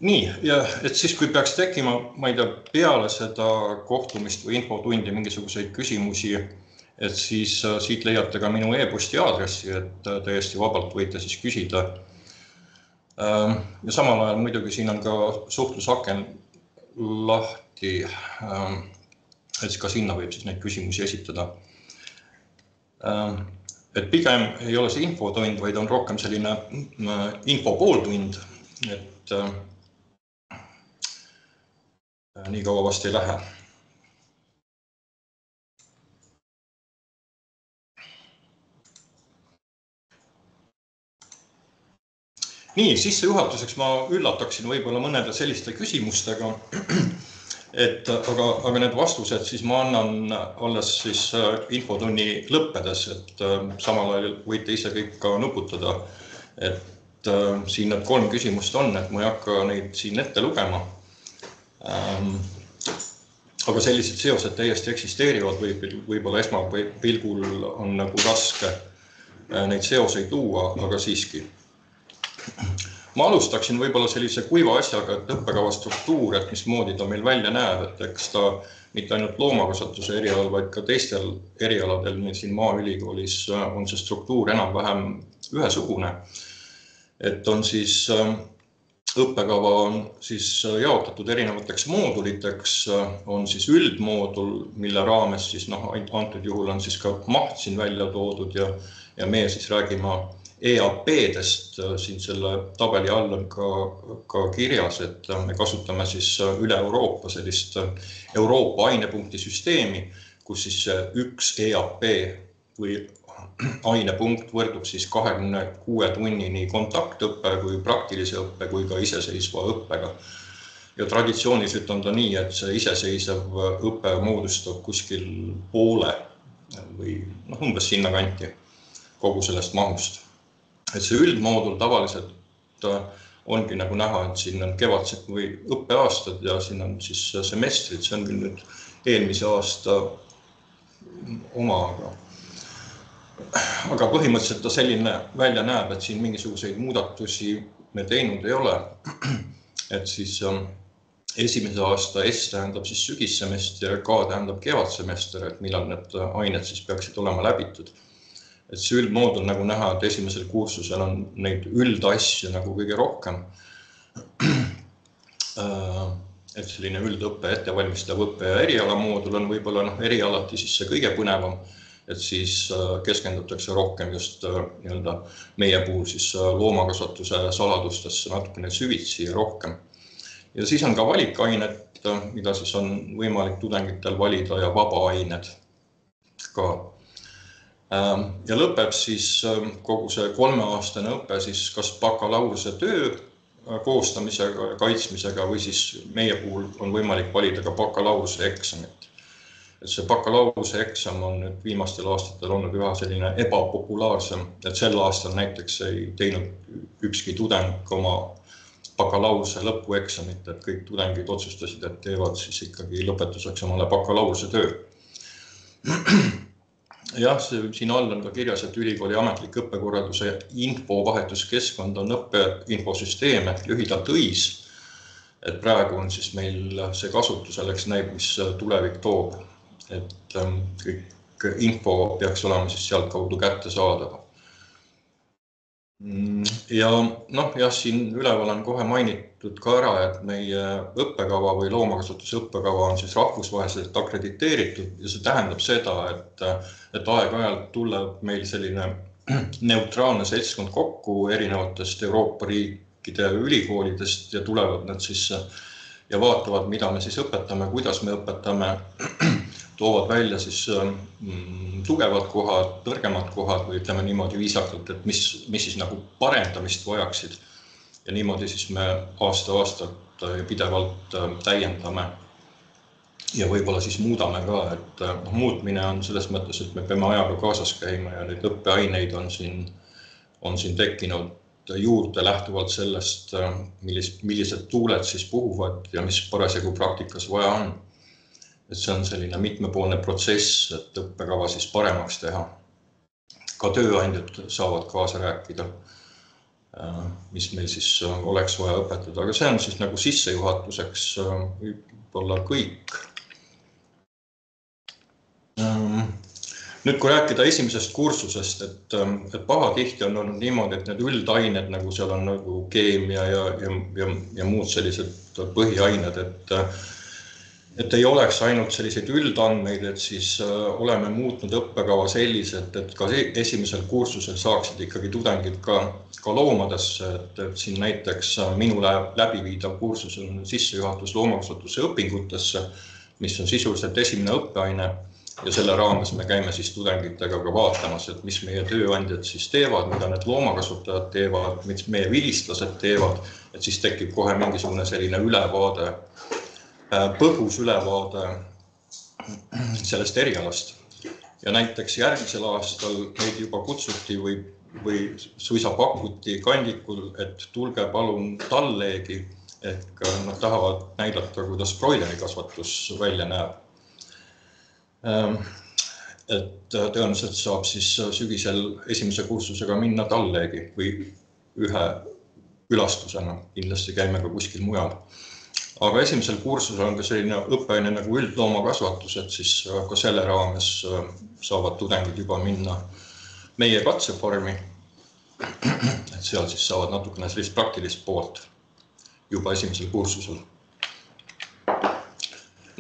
Nii, ja et siis kui peaks tekkima, ma ei tea, peale seda kohtumist või infotundi mingisuguseid küsimusi, et siis siit leiate ka minu e-posti aadressi, et täiesti vabalt võite siis küsida. Ja samal ajal muidugi siin on ka suhtlusaken lahti, et ka sinna võib siis neid küsimusi esitada. Et pigem ei ole see infotund, vaid on rohkem selline info pooltund, et nii kaua vast ei lähe. Nii, sissejuhatuseks ma üllataksin võib-olla mõnede selliste küsimustega, aga need vastused siis ma annan alles siis infotunni lõppedes, et samal ajal võite ise kõik ka nuputada, et siin need 3 küsimust on, et ma ei hakka neid siin ette lugema. Aga sellised seosed täiesti eksisteerivad, võib-olla esmapilgul on nagu raske neid seoseid luua, aga siiski. Ma alustaksin võib-olla sellise kuiva asjaga, et õppekava struktuur, et mismoodi ta meil välja näeb, et eks ta mitte ainult loomakasvatuse erialal, vaid ka teistel erialadel meil siin Maaülikoolis on see struktuur enam-vähem ühesugune. Et on siis õppekava on siis jaotatud erinevateks mooduliteks, on siis üldmoodul, mille raames siis antud juhul on siis ka maht siin välja toodud ja meie siis räägime EAP-dest, siin selle tabeli all on ka kirjas, et me kasutame siis üle Euroopa sellist Euroopa ainepunkti süsteemi, kus siis üks EAP või ainepunkt võrdub siis 26 tunni nii kontaktõppe kui praktilise õppe kui ka iseseisva õppega. Ja traditsioonis on ta nii, et see iseseisev õppe moodustab kuskil poole või umbes sinna kanti kogu sellest mahust. Et see üldmoodul tavaliselt ongi nagu näha, et siin on kevadsed või õppeaastad ja siin on siis semestrid, see on küll nüüd eelmise aasta oma, aga põhimõtteliselt ta selline välja näeb, et siin mingisuguseid muudatusi me teinud ei ole. Et siis esimese aasta S tähendab siis sügissemester ja K tähendab kevadsemester, et millal need ained siis peaksid olema läbitud. Et see üldmoodul nagu näha, et esimesel kursusel on neid üldasju nagu kõige rohkem. Et selline üldõppe ettevalmistav õppe ja erialamoodul on võib-olla erialati siis see kõige põnevam, et siis keskendutakse rohkem just meie puhul siis loomakasvatuse saladustesse natukene süvitsi ja rohkem. Ja siis on ka valikained, mida siis on võimalik tudengitel valida ja vabaained ka. Ja lõpeb siis kogu see 3-aastane õpe siis kas bakalaureuse töö koostamisega ja kaitsmisega või siis meie puhul on võimalik valida ka bakalaureuse eksamit. Et see bakalaureuse eksam on nüüd viimastel aastatel olnud üha selline ebapopulaarsem, et sel aastal näiteks ei teinud ükski tudeng oma bakalaureuse lõpueksamit, et kõik tudengid otsustasid, et teevad siis ikkagi lõpetuseks omale bakalaureuse töö. Jah, siin all on ka kirjas, et ülikooli ametlik õppekorralduse infovahetuskeskkond on õppeinfosüsteem ehk lühidalt õis. Et praegu on siis meil see kasutuseks näib, mis tulevik toob. Et kõik info peaks olema siis sealt kaudu kätte saadava. Ja siin üleval on kohe mainitud ka ära, et meie õppekava või loomakasvatuse õppekava on siis rahvusvaheliselt akrediteeritud ja see tähendab seda, et aeg-ajalt tuleb meil selline neutraalne seltskond kokku erinevatest Euroopa riikide ülikoolidest ja tulevad nad siis ja vaatavad, mida me siis õpetame, kuidas me õpetame, toovad välja siis tugevad kohad, nõrgemad kohad või ütleme niimoodi viisakalt, et mis siis nagu parendamist vajaksid. Ja niimoodi siis me aasta-aastalt pidevalt täiendame ja võib-olla siis muudame ka, et muutmine on selles mõttes, et me peame ajaga kaasas käima ja neid õppeaineid on siin tekkinud juurde lähtuvalt sellest, millised tuuled siis puhuvad ja mis parasjagu praktikas vaja on. Et see on selline mitmepoolne protsess, et õppekava siis paremaks teha. Ka tööandjad saavad kaasa rääkida. mis meil siis oleks vaja õpetada, aga see on siis nagu sissejuhatuseks võib-olla kõik. Nüüd, kui rääkida esimesest kursusest, et pahatihti on olnud niimoodi, et need üldained, nagu seal on nagu keemia ja muud sellised põhiained, et ei oleks ainult selliseid üldandmeid, et siis oleme muutnud õppekava selliselt, et ka esimesel kursusel saaksid ikkagi tudengid ka loomadesse, et siin näiteks minu läbiviidav kursus on sissejuhatus loomakasvatuse õpingutesse, mis on sisuliselt esimene õppeaine ja selle raames me käime siis tudengitega ka vaatamas, et mis meie tööandjad siis teevad, mida need loomakasutajad teevad, mis meie vilistlased teevad, et siis tekib kohe mingisugune selline ülevaade, põgus ülevaade sellest erialast. Ja näiteks järgmisel aastal meid juba kutsuti või suisa pakuti kandikul, et tulge palun talleegi, et nad tahavad näidata, kuidas broileri kasvatus välja näeb. Et tõenäoliselt saab siis sügisel esimese kursusega minna talleegi või ühe külastusena, kindlasti käime ka kuskil mujal. Aga esimesel kursusel on ka selline õppeaine nagu üldloomakasvatus, et siis ka selle raames saavad tudengid juba minna meie katsefarmi, et seal siis saavad natukene sellist praktilist poolt juba esimesel kursusel.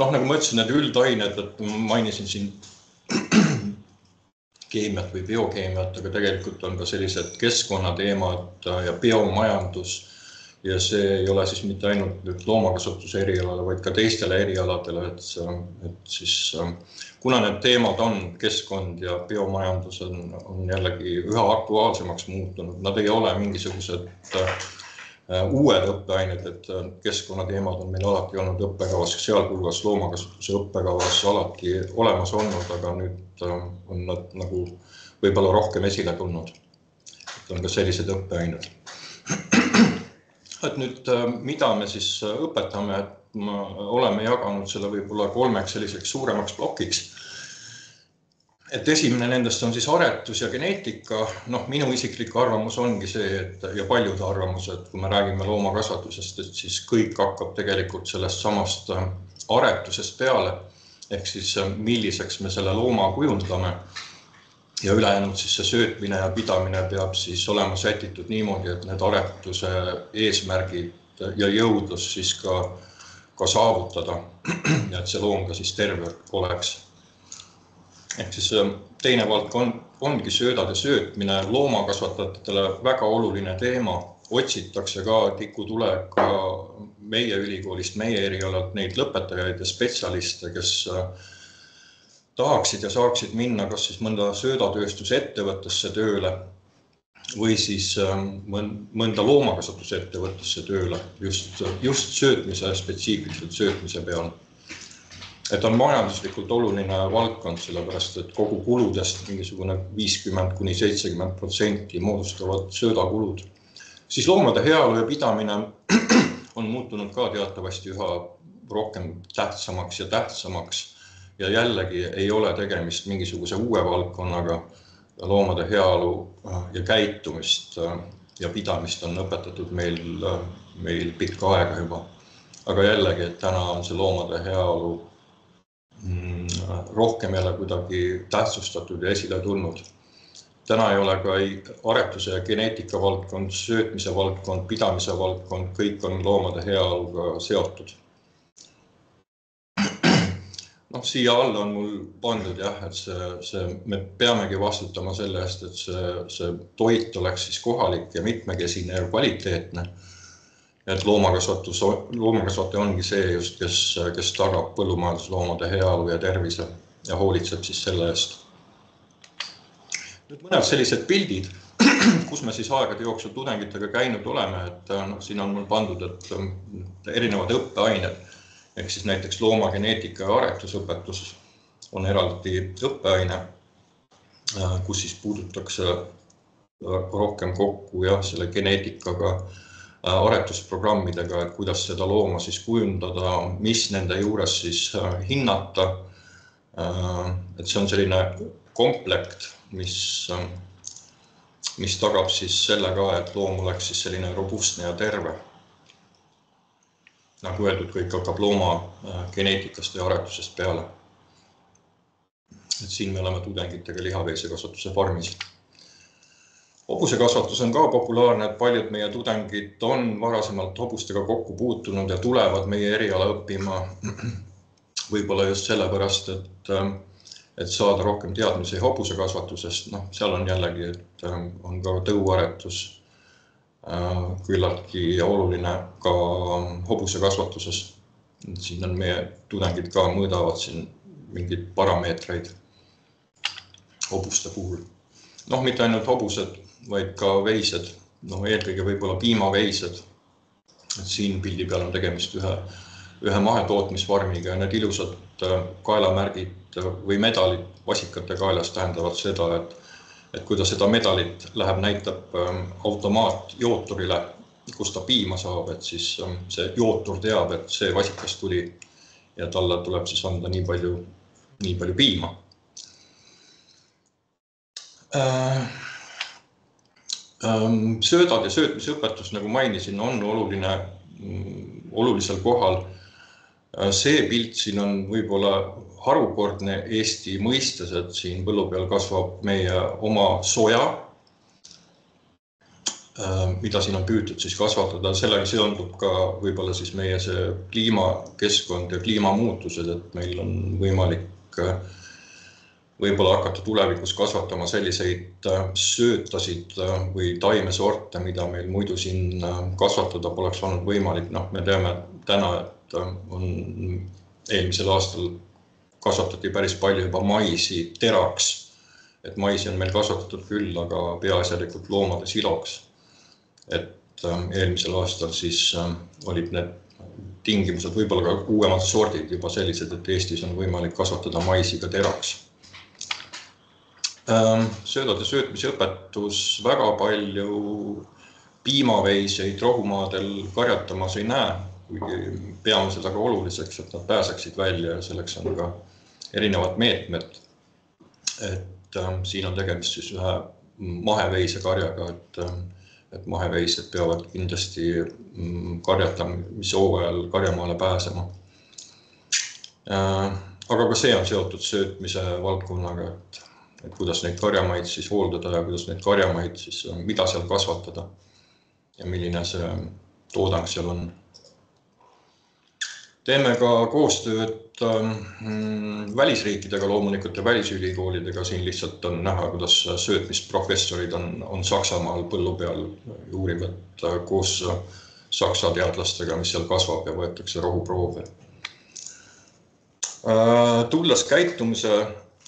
Nagu ma ütlesin, need üldained, et mainisin siin keemiat või biokeemiat, aga tegelikult on ka sellised keskkonnateemad ja biomajandus ja see ei ole siis mitte ainult loomakasvatuse erialale, vaid ka teistele erialadele, et siis kuna need teemad on keskkond ja biomajandus on jällegi üha aktuaalsemaks muutunud, nad ei ole mingisugused uued õppeained, et keskkonnateemad on meil alati olnud õppekavas, sealhulgas loomakasvatuse õppekavas alati olemas olnud, aga nüüd on nad nagu võib-olla rohkem esile tulnud. Et on ka sellised õppeained. Et nüüd, mida me siis õpetame, et oleme jaganud selle võib-olla 3 selliseks suuremaks plokiks. Et esimene nendest on siis aretus ja geneetika. Minu isiklik arvamus ongi see, ja paljude arvamus, et kui me räägime loomakasvatusest, et siis kõik hakkab tegelikult sellest samast aretusest peale, ehk siis milliseks me selle looma kujundame. Ja ülejäänud siis see söötmine ja pidamine peab siis olema sätitud niimoodi, et need aretuse eesmärgid ja jõudlus siis ka saavutada ja et see loom ka siis terve oleks. Ehk siis teine valdkond ongi söödade söötmine, loomakasvatajatele väga oluline teema, otsitakse ka tikutulega meie ülikoolist, meie erialalt neid lõpetajaid ja spetsialiste, kes tahaksid ja saaksid minna kas siis mõnda söödatööstuse ettevõttesse tööle või siis mõnda loomakasvatuse ettevõttesse tööle just söötmise, spetsiifiliselt söötmise peal. Et on majanduslikult oluline valdkond, sellepärast, et kogu kuludest mingisugune 50–70% moodustavad söödakulud. Siis loomade heaolu ja pidamine on muutunud ka teatavasti üha rohkem tähtsamaks ja tähtsamaks. Ja jällegi ei ole tegemist mingisuguse uue valdkonnaga. Loomade heaolu ja käitumist ja pidamist on õpetatud meil pikka aega juba. Aga jällegi, et täna on see loomade heaolu rohkem jälle kuidagi tähtsustatud ja esile tulnud. Täna ei ole ka aretuse ja geneetika valdkond, söötmise valdkond, pidamise valdkond, kõik on loomade heaoluga seotud. Siia alla on mul pandud et me peamegi vastutama selle eest, et see toit oleks siis kohalik ja mitmekesine ja kvaliteetne. Et loomakasvataja ongi see just, kes tagab põllumajandusloomade heaolu ja tervise ja hoolitseb siis selle eest. Nüüd mõned sellised pildid, kus me siis aegade jooksul tudengitega käinud oleme, et siin on mul pandud, et erinevad õppeained, ehk siis näiteks loomageneetika ja aretusõpetus on eraldi õppeaine, kus siis puudutakse rohkem kokku selle geneetikaga, aretusprogrammidega, et kuidas seda looma siis kujundada, mis nende juures siis hinnata. Et see on selline komplekt, mis mis tagab siis selle ka, et loom oleks siis selline robustne ja terve. Nagu öeldud, kõik hakkab looma geneetikast ja aretusest peale. Et siin me oleme tudengitega lihaveisekasvatuse farmis. Hobusekasvatus on ka populaarne, et paljud meie tudengid on varasemalt hobustega kokku puutunud ja tulevad meie eriala õppima. Võib-olla just sellepärast, et saada rohkem teadmisi hobusekasvatusest. Seal on jällegi, et on ka tõuaretus küllaltki oluline ka hobusekasvatuses. Siin on meie tudengid ka mõõdavad siin mingeid parameetreid hobuste puhul. Mitte ainult hobused, vaid ka veised, eelkõige võib-olla piimaveised. Siin pildi peal on tegemist ühe mahetootmisfarmiga ja need ilusad kaelamärgid või medalid vasikate kaelas tähendavad seda, et kui ta seda medalit näitab automaatjooturile, kus ta piima saab, et siis see jootur teab, et see vasikas tuli ja talle tuleb siis anda nii palju piima. Söödad ja söötmisõpetus, nagu mainisin, on olulisel kohal. See pilt siin on võib-olla harukordne Eesti mõistes, et siin põllu peal kasvab meie oma soja, mida siin on püütud siis kasvatada. Sellega seondub ka võib-olla siis meie see kliimakeskkond ja kliimamuutused, et meil on võimalik võib-olla hakata tulevikus kasvatama selliseid söötasid või taimesorte, mida meil muidu siin kasvatada poleks olnud võimalik. Me teame täna, et eelmisel aastal kasvatati päris palju juba maisi teraks. Et maisi on meil kasvatatud küll, aga peaasjalikult loomade siloks. Et eelmisel aastal siis olid need tingimused, võib-olla ka uuemad sordid juba sellised, et Eestis on võimalik kasvatada maisi ka teraks. Söödad ja söötmise õpetus väga palju piimaveiseid rohumaadel karjatamas ei näe, kuigi peame seda ka oluliseks, et nad pääseksid välja ja selleks on ka erinevad meetmed. Et siin on tegemist siis ühe maheveisekarjaga, et maheveised peavad kindlasti karjatamise hooajal karjamaale pääsema. Aga ka see on seotud söötmise valdkonnaga, et kuidas neid karjamaid siis hooldada ja kuidas neid karjamaid siis, mida seal kasvatada ja milline see toodang seal on. Teeme ka koostööd välisriikidega loomulikult ja välisülikoolidega. Siin lihtsalt on näha, kuidas söötmisprofessorid on Saksamaal põllu peal uurivad koos saksa teadlastega, mis seal kasvab ja võetakse rohuproove. Tulles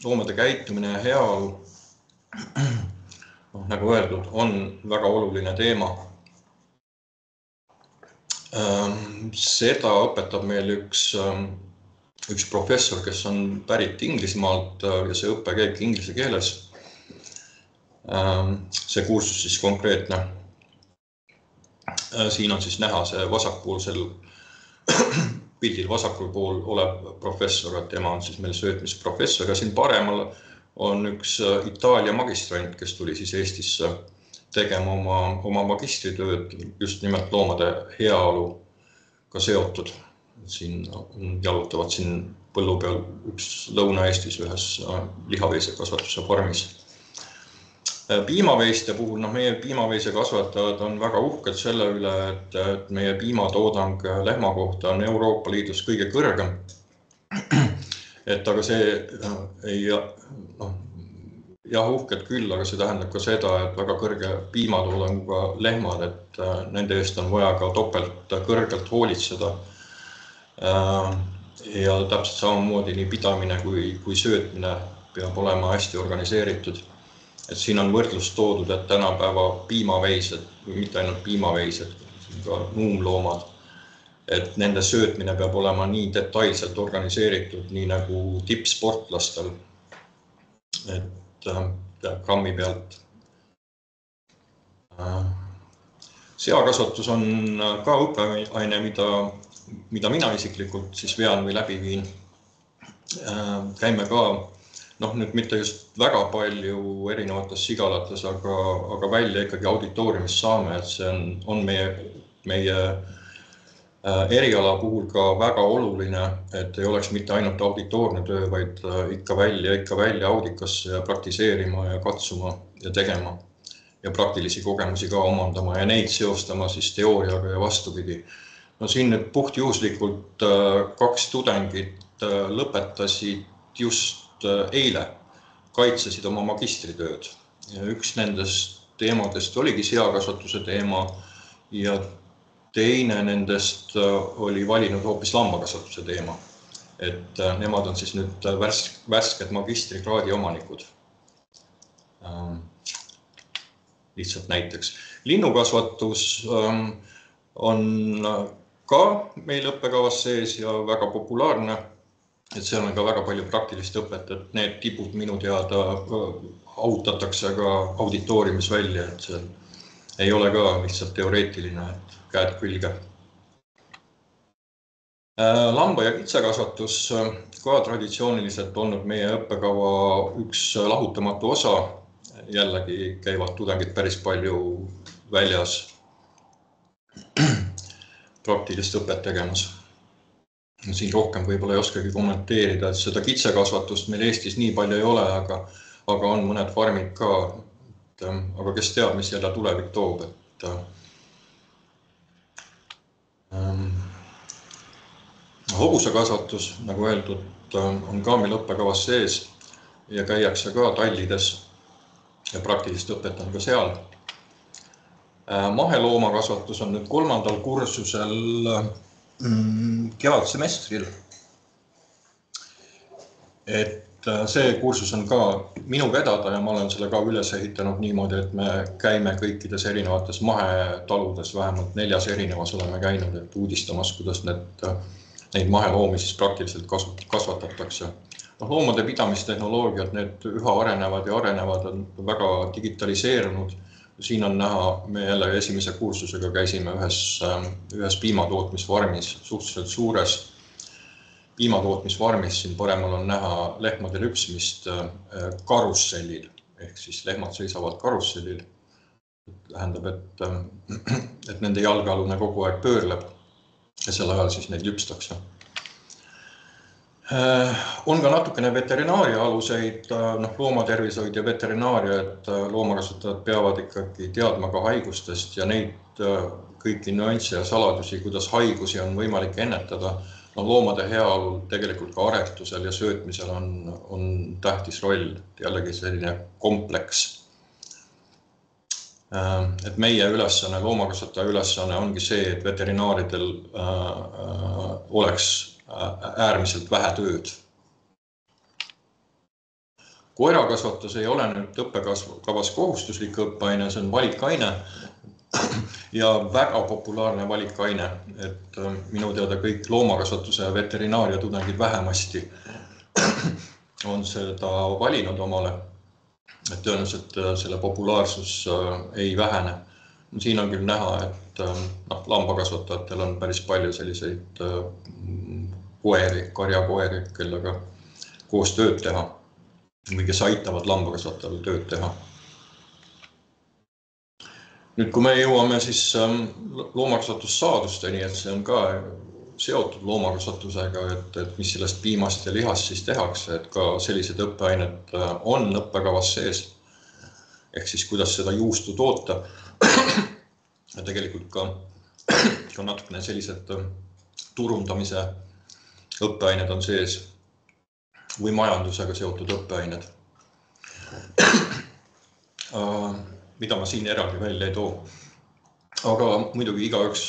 loomade käitumine ja heaolu, nagu öeldud, on väga oluline teema. Seda õpetab meil üks professor, kes on pärit Inglismaalt ja see õpe käibki inglise keeles. See kursus siis konkreetne. Siin on siis näha see vasakpoolsel pildil vasakul pool olev professor, et tema on siis meil söötmisprofessor ja siin paremal on üks Itaalia magistrant, kes tuli siis Eestisse tegema oma magistritööd just nimelt loomade heaoluga seotud. Siin jalutavad siin põllu peal üks Lõuna-Eestis ühes lihaveisekasvatuse farmis. Piimaveiste puhul, meie piimaveisekasvatajad on väga uhked selle üle, et meie piimatoodang lehma kohta on Euroopa Liidus kõige kõrgem. Et aga see ei, uhked küll, aga see tähendab ka seda, et väga kõrge piimatoodanguga lehmad, et nende eest on vaja ka topelt kõrgelt hoolitseda. Ja täpselt samamoodi nii pidamine kui söötmine peab olema hästi organiseeritud. Et siin on võrdlus toodud, et tänapäeva piimaveised, või mitte ainult piimaveised, ka nuumloomad, et nende söötmine peab olema nii detailselt organiseeritud, nii nagu tippsportlastel, et grammi pealt. Seakasvatus on ka õppeaine, mida mina isiklikult siis vean või läbi viin. Käime ka noh, nüüd mitte just väga palju erinevates sigalates, aga välja ikkagi auditooriumis saame, et see on meie eriala puhul ka väga oluline, et ei oleks mitte ainult auditoorne töö, vaid ikka välja audikasse ja praktiseerima ja katsuma ja tegema ja praktilisi kogemusi ka omandama ja neid seostama siis teooriaga ja vastupidi. No siin nüüd puhtjuhuslikult 2 tudengit lõpetasid just eile, kaitsesid oma magistritööd ja üks nendest teemadest oligi seakasvatuse teema ja teine nendest oli valinud hoopis lambakasvatuse teema. Et nemad on siis nüüd värsked magistrikraadi omanikud. Lihtsalt näiteks. Linnukasvatus on ka meil õppekavas sees ja väga populaarne, et seal on ka väga palju praktilist õpet, et need tipud minu teada autatakse ka auditooriumis välja, et see ei ole ka lihtsalt teoreetiline, et käed külge. Lamba- ja kitsekasvatus ka traditsiooniliselt olnud meie õppekava üks lahutamatu osa. Jällegi käivad tudengid päris palju väljas praktilist õpet tegemas. Siin rohkem võib-olla ei oskagi kommenteerida, et seda kitsekasvatust meil Eestis nii palju ei ole, aga on mõned farmid ka. Aga kes teab, mis jälle tulevik toob, et hobusekasvatus, nagu öeldud, on ka meil õppekavas sees ja käiakse ka tallides ja praktilist õpet on ka seal. Maheloomakasvatus on nüüd 3. kursusel kevadsemestril. Et see kursus on ka minu vedada ja ma olen selle ka üles ehitanud niimoodi, et me käime kõikides erinevates mahetaludes, vähemalt 4 erinevas oleme käinud, et uudistamas, kuidas neid maheloomi siis praktiliselt kasvatatakse. Loomade pidamistehnoloogiad, need üha arenevad ja arenevad, on väga digitaliseerunud. Siin on näha, me jälle esimese kursusega käisime ühes piimatootmisvarmis, suhteliselt suures piimatootmisvarmis. Siin paremal on näha lehmade lüpsmist karussellil, ehk siis lehmad seisavad karussellil. Tähendab, et nende jalgealune kogu aeg pöörleb ja sel ajal siis neid lüpstakse. On ka natukene veterinaaria aluseid, loomatervishoid ja veterinaaria, et loomakasvatajad peavad ikkagi teadma ka haigustest ja neid kõiki nüansse ja saladusi, kuidas haigusi on võimalik ennetada. Loomade heaolul tegelikult ka aretusel ja söötmisel on tähtis roll, jällegi selline kompleks. Et meie ülesanne, loomakasvataja ülesanne ongi see, et veterinaaridel oleks äärmiselt vähe tööd. Koerakasvatus ei ole nüüd õppekavas kohustuslik õppeaine, see on valikaine ja väga populaarne valikaine, et minu teada kõik loomakasvatuse ja veterinaaria tudengid vähemasti on seda valinud omale, et tõenäoliselt selle populaarsus ei vähene. Siin on küll näha, et lambakasvatajatel on päris palju selliseid koeri, karjakoeri, kellega koos tööd teha või kes aitavad lambakasvatajal tööd teha. Nüüd, kui me jõuame siis loomakasvatussaadusteni, et see on ka seotud loomakasvatusega, et mis sellest piimast ja lihast siis tehakse, et ka sellised õppeained on õppekavas sees, ehk siis kuidas seda juustu toota. Ja tegelikult ka natukene sellised turundamise õppeained on sees või majandusega seotud õppeained, mida ma siin eraldi välja ei too. Aga muidugi igaüks,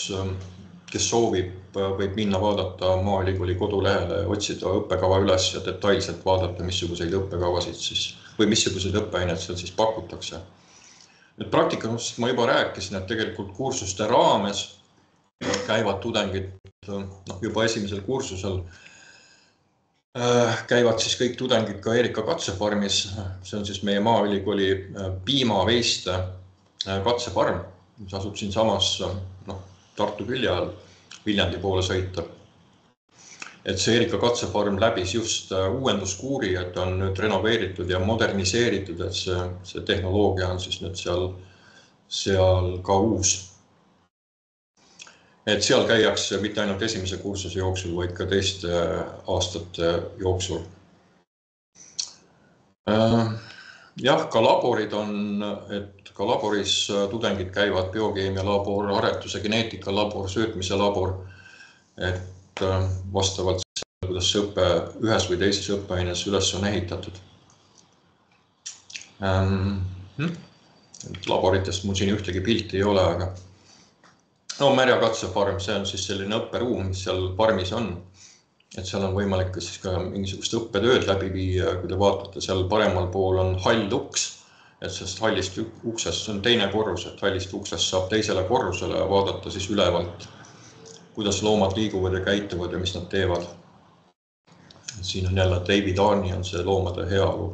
kes soovib, võib minna vaadata Maaülikooli kodulehele, otsida õppekava üles ja detailselt vaadata, missuguseid õppekavasid siis või missuguseid õppeaineid seal siis pakutakse. Nüüd praktikast ma juba rääkisin, et tegelikult kursuste raames käivad tudengid juba esimesel kursusel. Käivad siis kõik tudengid ka Erika katsefarmis, see on siis meie Maaülikooli piimaveiste katsefarm, mis asub siin samas Tartu külje all, Viljandi poole sõita. et see Erika katsefarm läbis just uuenduskuuri, et on nüüd renoveeritud ja moderniseeritud, et see tehnoloogia on siis nüüd seal ka uus. Et seal käiakse mitte ainult esimese kursuse jooksul, vaid ka teiste aastate jooksul. Jah, ka laborid on, et ka laboris tudengid käivad biokeemia labor, aretuse geneetika labor, söötmise labor, et vastavalt sellele, kuidas see õppe ühes või teises õppeaines üles on ehitatud. Laboritest mul siin ühtegi pilti ei ole, aga Märja katsefarm, see on siis selline õpperuum, mis seal farmis on. Et seal on võimalik siis ka mingisugust õppetööd läbi viia, kui te vaatate, seal paremal pool on hall uks, et sellest hallist uksest on teine korrus, et hallist uksest saab teisele korrusele ja vaadata siis ülevalt, kuidas loomad liiguvad ja käituvad ja mis nad teevad. Siin on jälle David Arni on see loomade heaolu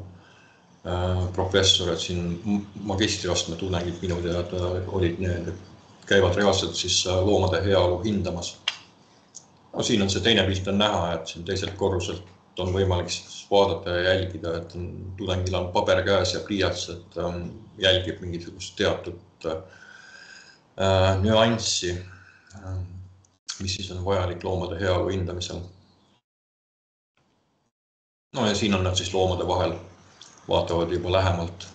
professor, et siin magistriastme tudengid minu teada olid need, et käivad reaalselt siis loomade heaolu hindamas. Siin on see teine pilt on näha, et siin teiselt korruselt on võimalik vaadata ja jälgida, et tudengil on paber käes ja pliiats, et jälgib mingisugust teatud nüanssi, mis siis on vajalik loomade heaolu hindamisel. Ja siin on nad siis loomade vahel, vaatavad juba lähemalt.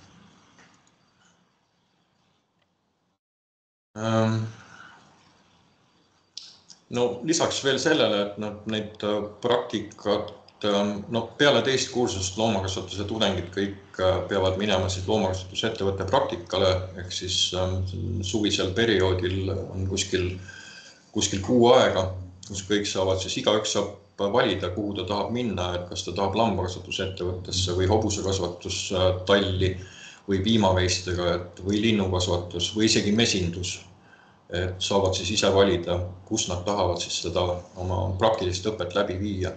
Lisaks veel sellele, et neid praktikat, peale teist kursust loomakasvatuse tudengid kõik peavad minema siis loomakasvatusettevõtte praktikale, ehk siis suvisel perioodil on kuskil kuu aega, kus kõik saavad siis igaüks saab valida, kuhu ta tahab minna, et kas ta tahab lambakasvatusettevõttesse või hobusekasvatustalli või piimaveistega või linnukasvatus või isegi mesindus. Et saavad siis ise valida, kus nad tahavad siis seda oma praktilist õpet läbi viia.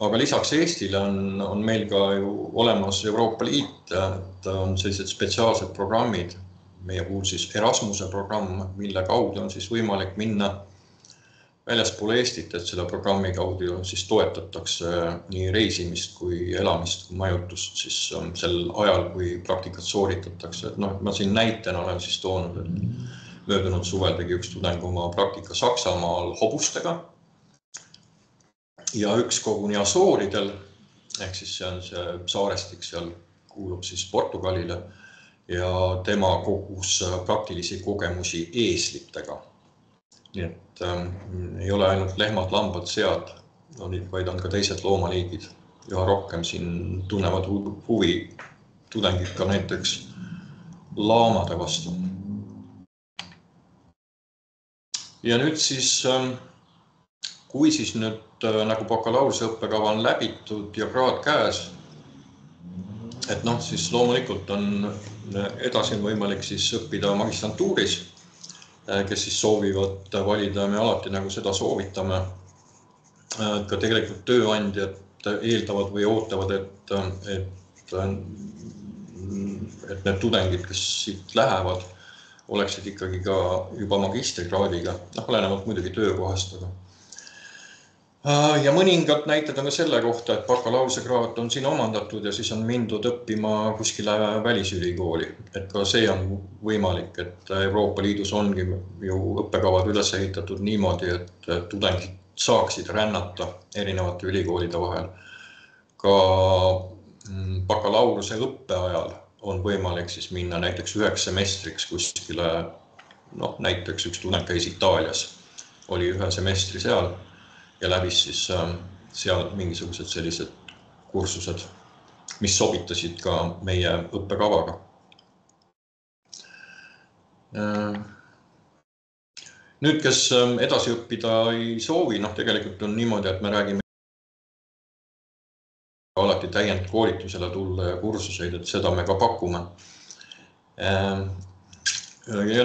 Aga lisaks Eestile on meil ka ju olemas Euroopa Liit, et on sellised spetsiaalsed programmid, meie puhul siis Erasmuse programm, mille kaudu on siis võimalik minna väljaspool Eestit, et selle programmi kaudu siis toetatakse nii reisimist kui elamist kui majutust siis sel ajal, kui praktikat sooritatakse. Et ma siin näitena olen siis toonud, et möödunud suvel tegi üks tudeng oma praktika Saksamaal hobustega ja üks koguni Asooridel, ehk siis see on see saarestik, seal kuulub siis Portugalile ja tema kogus praktilisi kogemusi eeslitega. Nii et ei ole ainult lehmad, lambad, sead, vaid on ka teised loomaliigid. Üha rohkem siin tunnevad huvi tudengid ka näiteks laamade vastu. Ja nüüd siis, kui siis nüüd nagu bakalaureuse õppekava on läbitud ja kraad käes, et siis loomulikult on edasi võimalik siis õppida magistrantuuris, kes siis soovivad valida, me alati nagu seda soovitame, et ka tegelikult tööandjad eeldavad või ootavad, et need tudengid, kes siit lähevad, oleksid ikkagi ka juba magistrikraadiga, olenevalt muidugi töökohastaga. Ja mõningad näited on ka selle kohta, et bakalaureuse kraad on siin omandatud ja siis on mindud õppima kuskile välisülikooli. Et ka see on võimalik, et Euroopa Liidus ongi ju õppekavad üles ehitatud niimoodi, et tudengid saaksid rännata erinevate ülikoolide vahel. Ka bakalaureuse õppe ajal on võimalik siis minna näiteks 9 semestriks kuskile, näiteks üks tudeng käis Itaalias, oli 1 semestri seal ja läbis siis seal mingisugused sellised kursused, mis sobitasid ka meie õppekavaga. Nüüd, kes edasi õppida ei soovi, tegelikult on niimoodi, et me räägime alati täiendkoolitusele tulla ja kursuseid, et seda me ka pakume. Ja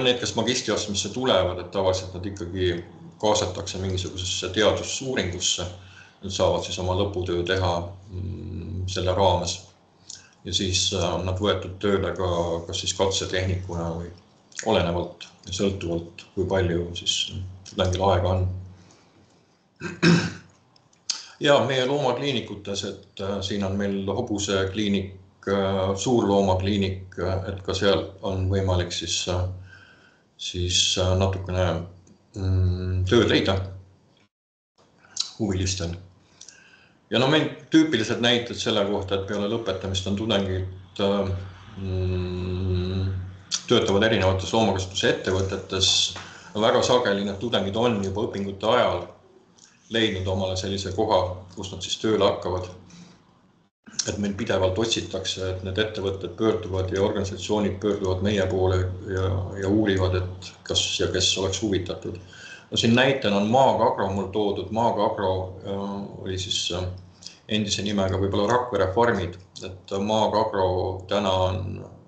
need, kes magistriastmesse tulevad, et tavaliselt nad ikkagi kaasatakse mingisugusesse teadusuuringusse, nad saavad siis oma lõputöö teha selle raames. Ja siis on nad võetud tööle ka kas siis katsetehnikuna või olenevalt ja sõltuvalt, kui palju siis tudengil aega on. Ja meie loomakliinikutes, et siin on meil hobuse kliinik, suurloomakliinik, et ka seal on võimalik siis natukene tööd leida huvilistel. Ja no meil tüüpilised näited selle kohta, et peale lõpetamist on tudengid töötavad erinevates loomakasutuse ettevõtetes. Väga sageli need tudengid on juba õpingute ajal leidnud omale sellise koha, kus nad siis tööle hakkavad. Et meil pidevalt otsitakse, et need ettevõtted pöörduvad ja organisatsioonid pöörduvad meie poole ja uurivad, et kas ja kes oleks huvitatud. No siin näitena on Maaga Agro mul toodud. Maaga Agro oli siis endise nimega võib-olla Rakvere farmid, et Maaga Agro täna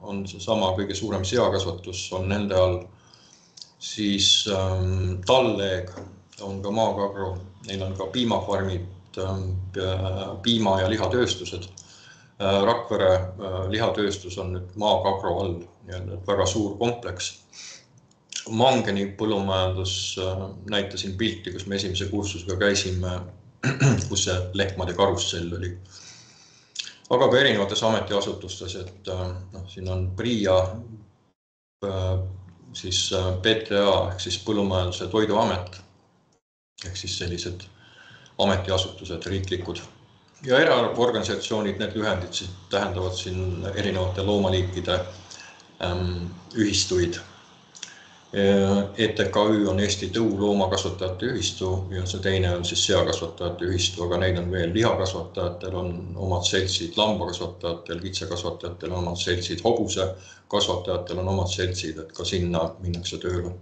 on see sama kõige suurem seakasvatus, on nende all. Siis Talleeg on ka Maaga Agro, neil on ka piimafarmid, piima- ja lihatööstused. Rakvere lihatööstus on nüüd Maaga Agro all, väga suur kompleks. Mangeni põllumajandus, näitasin pilti, kus me esimese kursusega käisime, kus see lehmade karussell oli. Aga ka erinevates ametiasutustes, et siin on PRIA, siis PTA ehk siis Põllumajanduse Toiduamet, ehk siis sellised ametiasutused riiklikud. Ja eraorganisatsioonid, need lühendid tähendavad siin erinevate loomaliikide ühistuid. ETKÜ on Eesti tõuloomakasvatajate ühistu ja see teine on siis seakasvatajate ühistu, aga neid on veel. Lihakasvatajatel on omad seltsid, lambakasvatajatel, kitsekasvatajatel on omad seltsid, hobuse kasvatajatel on omad seltsid, et ka sinna minnakse tööle.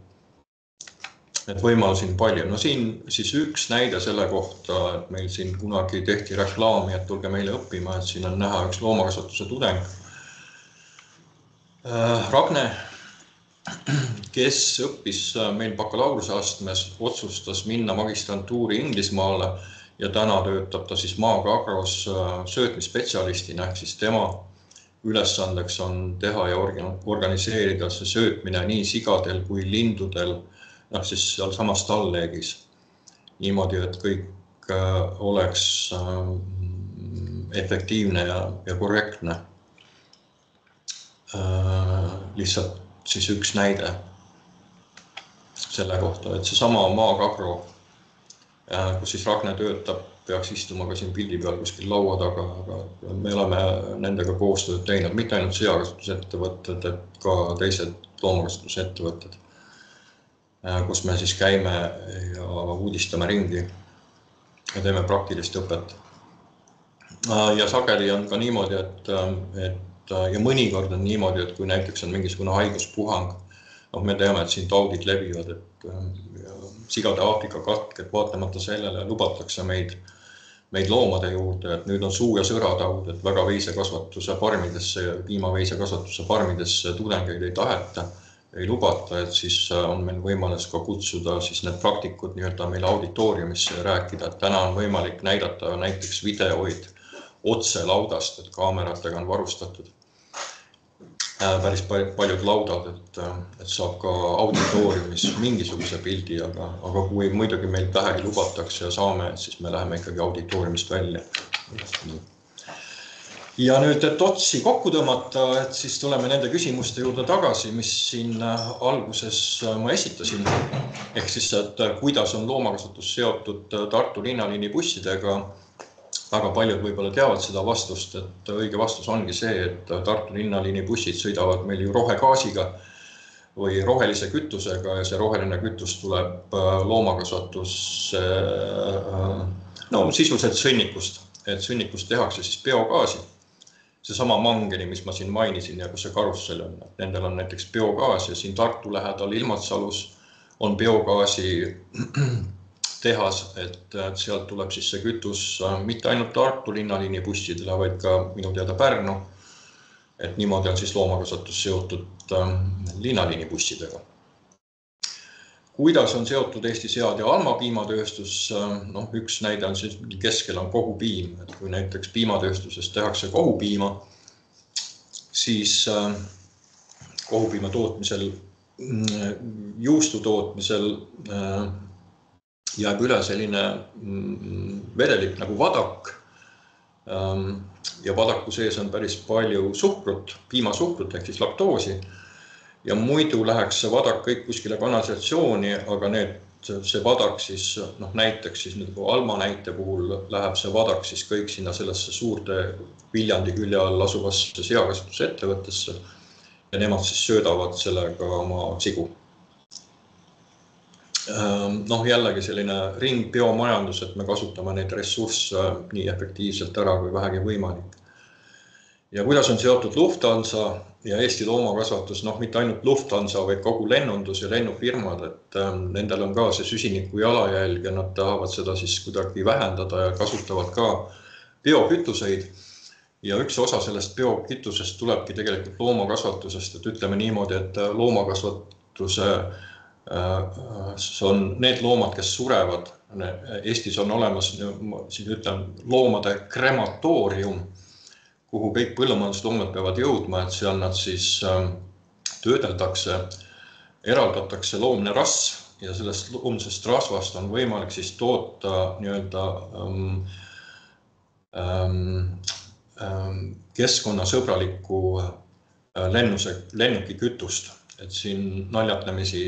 Et võimalusi on palju. No siin siis üks näide selle kohta, et meil siin kunagi tehti reklaami, et tulge meile õppima, et siin on näha üks loomakasvatuse tudeng. Ragne, kes õppis meil bakalaureuse astmes, otsustas minna magistrantuuri Inglismaale ja täna töötab ta siis Maaga Agros söötmisspetsialistina, ehk siis tema ülesandeks on teha ja organiseerida see söötmine nii sigadel kui lindudel, siis seal samas Talleegis. Niimoodi, et kõik oleks efektiivne ja korrektne. Lihtsalt siis üks näide selle kohta, et see sama Maaga Agro, kus siis Ragne töötab, peaks istuma ka siin pildi peal kuskil laua taga, aga me oleme nendega koostööd teinud, mitte ainult seakasutusettevõtted, et ka teised loomakasutusettevõtted, kus me siis käime ja uudistame ringi ja teeme praktilist õpet. Ja sageli on ka niimoodi, ja mõnikord on niimoodi, et kui näiteks on mingisugune haiguspuhang, me teame, et siin taudid levivad, et sigade Aafrika katk, et vaatamata sellele lubatakse meid loomade juurde, et nüüd on suu- ja sõrataud, et väga veisekasvatuse farmidesse ja piimaveisekasvatuse farmidesse tudengeid ei taheta, ei lubata, et siis on meil võimalus ka kutsuda siis need praktikud nii-öelda meile auditooriumisse ja rääkida, et täna on võimalik näidata näiteks videoid otse laudast, et kaameratega on varustatud päris paljud laudad, et saab ka auditooriumis mingisuguse pildi, aga kui muidugi meil vähegi lubatakse ja saame, siis me läheme ikkagi auditooriumist välja. Ja nüüd, et otsi kokku tõmmata, et siis tuleme nende küsimuste juurde tagasi, mis siin alguses ma esitasin. Ehk siis, et kuidas on loomakasvatus seotud Tartu linnaliini bussidega. Väga paljud võib-olla teavad seda vastust, et õige vastus ongi see, et Tartu linnaliini bussid sõidavad meil ju rohegaasiga või rohelise kütusega ja see roheline kütus tuleb loomakasvatus sisuliselt sõnnikust, et sõnnikust tehakse siis biogaasi. See sama Mangeni, mis ma siin mainisin ja kus see karussell on, nendel on näiteks biogaas ja siin Tartu lähedal Ilmatsalus on biogaasi tehas, et sealt tuleb siis see kütus mitte ainult Tartu linnaliini bussidele, vaid ka minu teada Pärnu. Et niimoodi on siis loomakasvatus seotud linnaliini bussidega. Kuidas on seotud Eesti sead- ja almapiimatööstus? Üks näide on siis, keskel on kohupiim. Et kui näiteks piimatööstuses tehakse kohupiima, siis kohupiima tootmisel, juustu tootmisel jääb üle selline vedelik nagu vadak ja vadaku sees on päris palju suhkrut, piimasuhkrut ehk siis laktoosi ja muidu läheks see vadak kõik kuskile kanalisatsiooni, aga see vadak siis, näiteks siis nagu Alma näite puhul läheb see vadak siis kõik sinna sellesse suurde Viljandi külje all asuvasse seakasvatusettevõttesse ja nemad siis söödavad sellega oma sigu. Jällegi selline ringbiomajandus, et me kasutame neid ressursse nii efektiivselt ära kui vähegi võimalik. Ja kuidas on seotud Lufthansa ja Eesti loomakasvatus, mitte ainult Lufthansa, vaid kogu lennundus ja lennufirmad, et nendel on ka see süsiniku jalajälg ja nad tahavad seda siis kuidagi vähendada ja kasutavad ka biokütuseid. Ja üks osa sellest biokütusest tulebki tegelikult loomakasvatusest, et ütleme niimoodi, et loomakasvatuse on need loomad, kes surevad. Eestis on olemas, siin ütlen, loomade krematoorium, kuhu kõik põllumajandusloomad peavad jõudma, et seal nad siis töödeldakse, eraldatakse loomne rasv ja sellest loomsest rasvast on võimalik siis toota nii-öelda keskkonnasõbralikku lennukikütust. Et siin naljatlemisi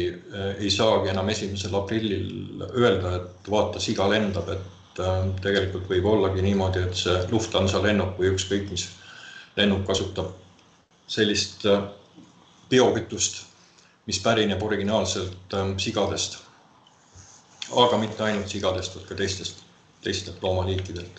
ei saagi enam 1. aprillil öelda, et vaata, siga lendab, et tegelikult võib ollagi niimoodi, et see Lufthansa lennuk või ükskõik mis lennuk kasutab sellist biokütust, mis pärineb originaalselt sigadest. Aga mitte ainult sigadest, vaid ka teistelt loomaliikidelt.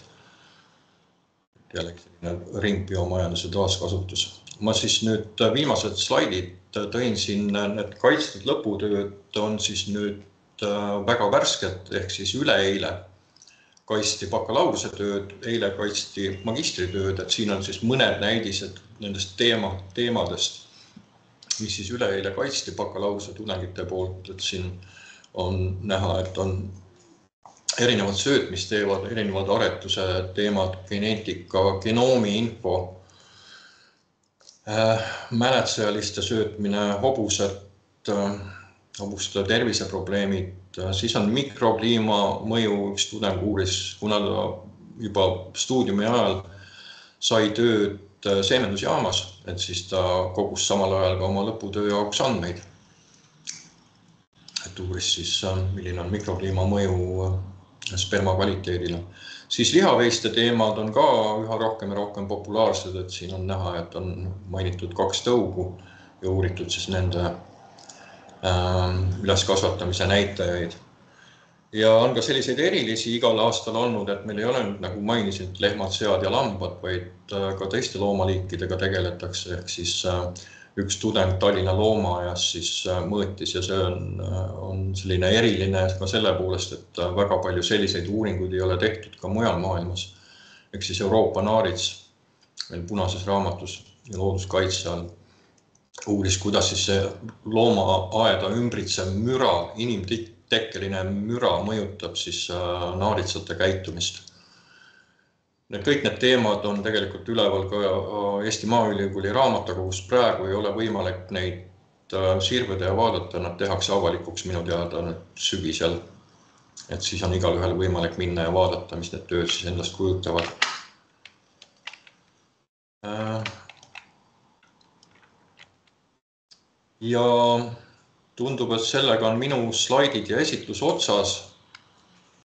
Jällegi selline ringbiomajanduse taaskasutus. Ma siis nüüd viimased slaidid tõin siin, need kaitstud lõputööd on siis nüüd väga värsked, ehk siis üleeile kaitsti bakalaureuse tööd, eile kaitsti magistritööd, et siin on siis mõned näidised nendest teemadest, mis siis üleeile kaitsti bakalaureuse tudengite poolt, et siin on näha, et on erinevad söötmisteevad, erinevad aretuse teemad, geneetika, genoomi info, mäletsejaliste söötmine, hobuste terviseprobleemid, siis on mikrokliima mõju, üks tudeng uuris, kuna ta juba stuudiumi ajal sai tööd seemendusjaamas, et siis ta kogus samal ajal ka oma lõputöö jaoks andmeid. Et uuris siis, milline on mikrokliima mõju sperma kvaliteedile. Siis lihaveiste teemad on ka üha rohkem ja rohkem populaarsed, et siin on näha, et on mainitud 2 tõugu ja uuritud siis nende üleskasvatamise näitajaid. Ja on ka selliseid erilisi igal aastal olnud, et meil ei ole nüüd, nagu mainisin, lehmad, sead ja lambad, vaid ka teiste loomaliikidega tegeletakse, ehk siis üks tudeng Tallinna loomaajas siis mõõtis ja see on selline eriline ka selle poolest, et väga palju selliseid uuringuid ei ole tehtud ka mujal maailmas. Ehk siis Euroopa naarits meil punases raamatus ja looduskaitse all uuris, kuidas siis see loomaaeda ümbritsev müra, inimtekkeline müra mõjutab siis naaritsate käitumist. Kõik need teemad on tegelikult üleval ka Eesti Maaülikooli raamatukogus, praegu ei ole võimalik neid sirveda ja vaadata, nad tehakse avalikuks minu teada sügisel. Et siis on igal ühel võimalik minna ja vaadata, mis need tööd siis endast kujutavad. Ja tundub, et sellega on minu slaidid ja esitlus otsas.